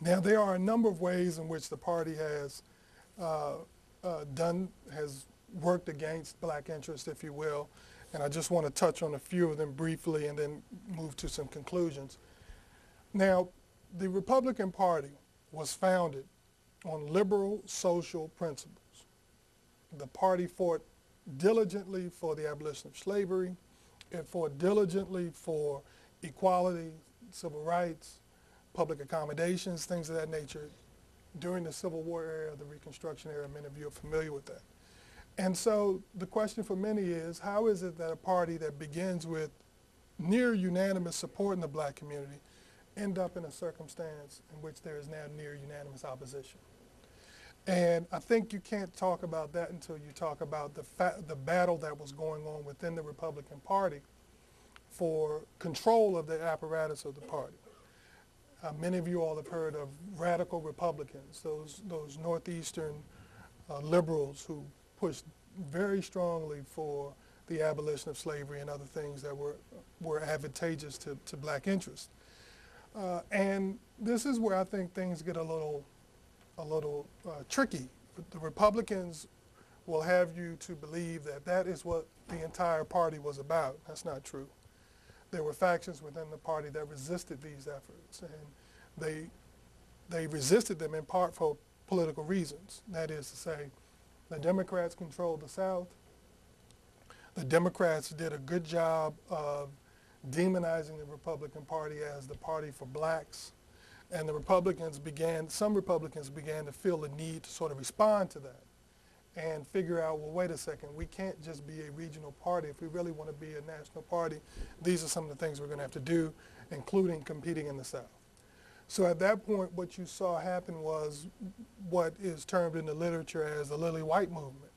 Now, there are a number of ways in which the party has has worked against black interests, if you will, and I just want to touch on a few of them briefly and then move to some conclusions. Now, the Republican Party was founded on liberal social principles. The party fought diligently for the abolition of slavery. It fought diligently for equality, civil rights, public accommodations, things of that nature during the Civil War era, the Reconstruction era. Many of you are familiar with that. And so the question for many is, how is it that a party that begins with near unanimous support in the black community end up in a circumstance in which there is now near unanimous opposition? And I think you can't talk about that until you talk about the battle that was going on within the Republican Party for control of the apparatus of the party. Many of you all have heard of radical Republicans, those northeastern liberals who pushed very strongly for the abolition of slavery and other things that were advantageous to black interests. And this is where I think things get a little tricky. The Republicans will have you to believe that that is what the entire party was about. That's not true. There were factions within the party that resisted these efforts, and they resisted them in part for political reasons. That is to say, the Democrats controlled the South. The Democrats did a good job of demonizing the Republican Party as the party for blacks. And some Republicans began to feel the need to sort of respond to that and figure out, well, wait a second, we can't just be a regional party. If we really want to be a national party, these are some of the things we're going to have to do, including competing in the South. So at that point, what you saw happen was what is termed in the literature as the Lily White movement,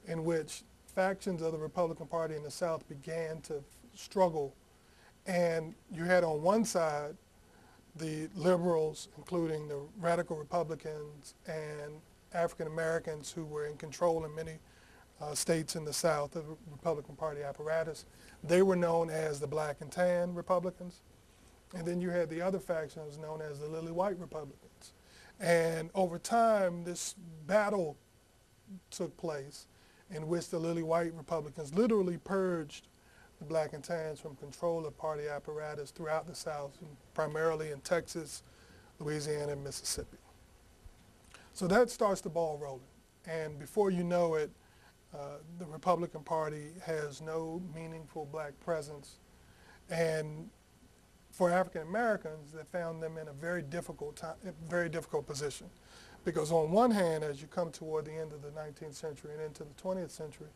in which factions of the Republican Party in the South began to struggle. And you had on one side the liberals, including the radical Republicans and African Americans who were in control in many states in the South of the Republican Party apparatus. They were known as the black and tan Republicans. And then you had the other factions known as the Lily White Republicans. And over time, this battle took place in which the Lily White Republicans literally purged the black and tans from control of party apparatus throughout the South, and primarily in Texas, Louisiana, and Mississippi. So that starts the ball rolling. And before you know it, the Republican Party has no meaningful black presence. And for African Americans, they found them in a very difficult position. Because on one hand, as you come toward the end of the 19th century and into the 20th century,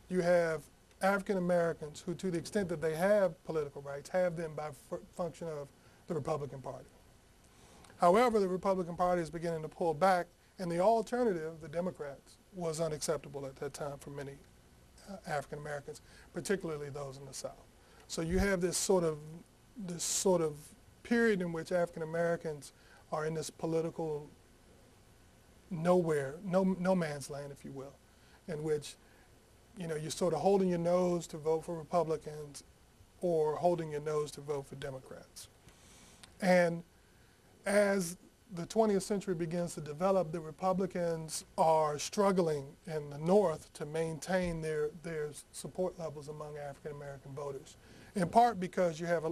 you have African Americans who, to the extent that they have political rights, have them by function of the Republican Party. However, the Republican Party is beginning to pull back, and the alternative, the Democrats, was unacceptable at that time for many African Americans, particularly those in the South. So you have this sort of period in which African Americans are in this political nowhere, no man's land, if you will, in which you're sort of holding your nose to vote for Republicans or holding your nose to vote for Democrats. And as the 20th century begins to develop, the Republicans are struggling in the North to maintain their support levels among African American voters, in part because you have,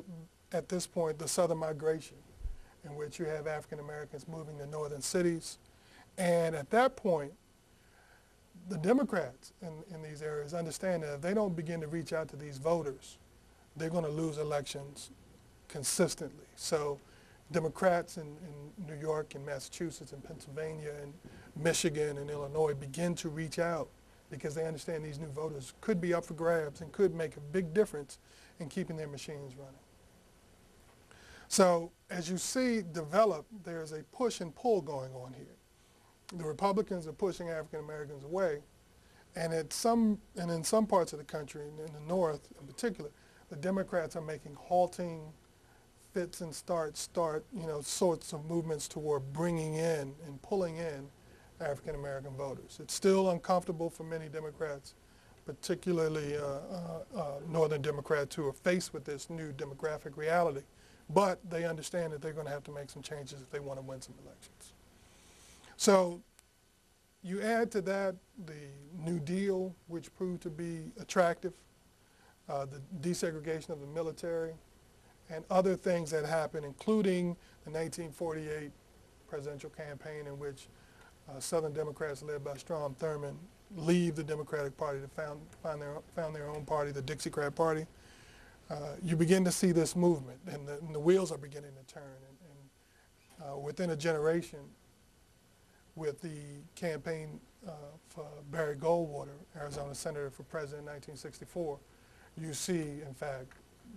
at this point, the Southern migration, in which you have African Americans moving to northern cities. And at that point, the Democrats in these areas understand that if they don't begin to reach out to these voters, they're going to lose elections consistently. So Democrats in New York and Massachusetts and Pennsylvania and Michigan and Illinois begin to reach out because they understand these new voters could be up for grabs and could make a big difference in keeping their machines running. So as you see develop, there's a push and pull going on here. The Republicans are pushing African Americans away, and in some parts of the country, in the North in particular, the Democrats are making halting fits and starts, sorts of movements toward bringing in and pulling in African American voters. It's still uncomfortable for many Democrats, particularly Northern Democrats who are faced with this new demographic reality, but they understand that they're going to have to make some changes if they want to win some elections. So you add to that the New Deal, which proved to be attractive, the desegregation of the military, and other things that happened, including the 1948 presidential campaign in which Southern Democrats led by Strom Thurmond leave the Democratic Party to found their own party, the Dixiecrat Party. You begin to see this movement, and the wheels are beginning to turn. And within a generation, with the campaign for Barry Goldwater, Arizona Senator for President in 1964, you see, in fact,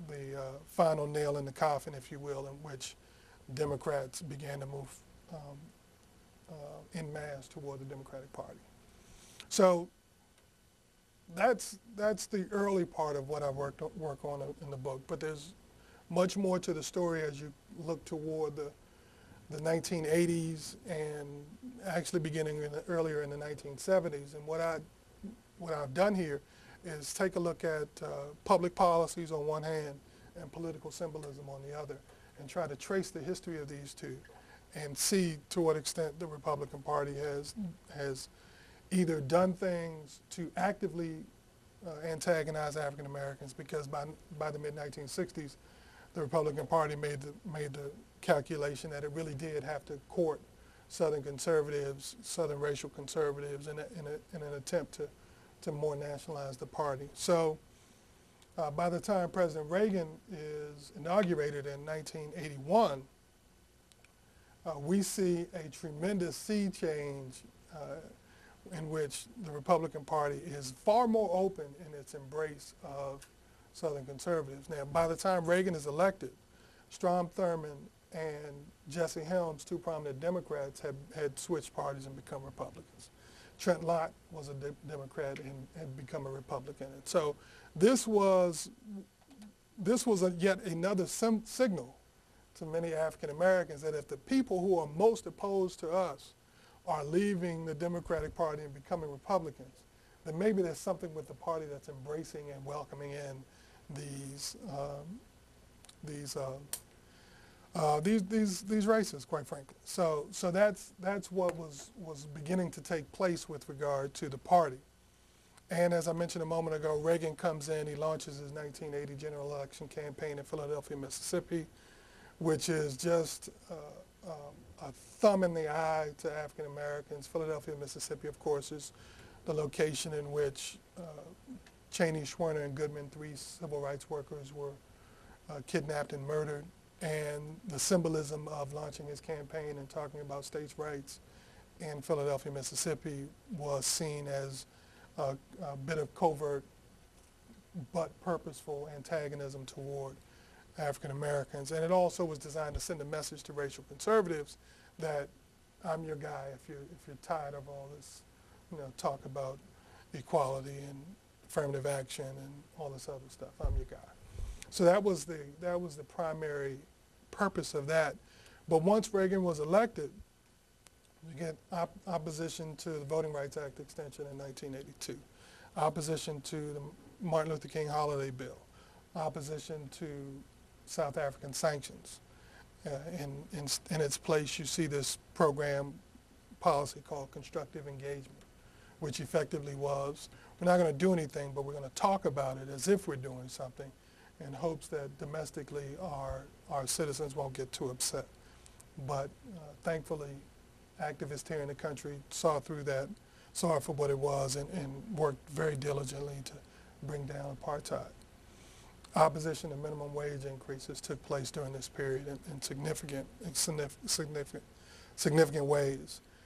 the final nail in the coffin, if you will, in which Democrats began to move en masse toward the Democratic Party. So that's the early part of what I work on in the book. But there's much more to the story as you look toward the 1980s and actually beginning earlier in the 1970s. And what I've done here is take a look at public policies on one hand and political symbolism on the other, and try to trace the history of these two and see to what extent the Republican Party has either done things to actively antagonize African Americans, because by the mid-1960s, the Republican Party made the calculation that it really did have to court Southern conservatives, Southern racial conservatives, in an attempt to more nationalize the party. So by the time President Reagan is inaugurated in 1981, we see a tremendous sea change in which the Republican Party is far more open in its embrace of Southern conservatives. Now, by the time Reagan is elected, Strom Thurmond and Jesse Helms, two prominent Democrats, had switched parties and become Republicans. Trent Lott was a Democrat and had become a Republican. And so this was yet another signal to many African Americans that if the people who are most opposed to us are leaving the Democratic Party and becoming Republicans, then maybe there's something with the party that's embracing and welcoming in these races, quite frankly. So that's what was beginning to take place with regard to the party. And as I mentioned a moment ago, Reagan comes in, he launches his 1980 general election campaign in Philadelphia, Mississippi, which is just a thumb in the eye to African Americans. Philadelphia, Mississippi, of course, is the location in which Cheney, Schwerner, and Goodman, three civil rights workers, were kidnapped and murdered. And the symbolism of launching his campaign and talking about states' rights in Philadelphia, Mississippi was seen as a bit of covert but purposeful antagonism toward African Americans. And it also was designed to send a message to racial conservatives that I'm your guy if you're tired of all this, talk about equality and affirmative action and all this other stuff. I'm your guy. So that was the primary purpose of that. But once Reagan was elected, you get opposition to the Voting Rights Act extension in 1982, opposition to the Martin Luther King holiday bill, opposition to South African sanctions. In its place, you see this program policy called constructive engagement, which effectively was, we're not going to do anything, but we're going to talk about it as if we're doing something, in hopes that domestically our citizens won't get too upset. But thankfully, activists here in the country saw through that, saw it for what it was, and worked very diligently to bring down apartheid. Opposition to minimum wage increases took place during this period in significant ways.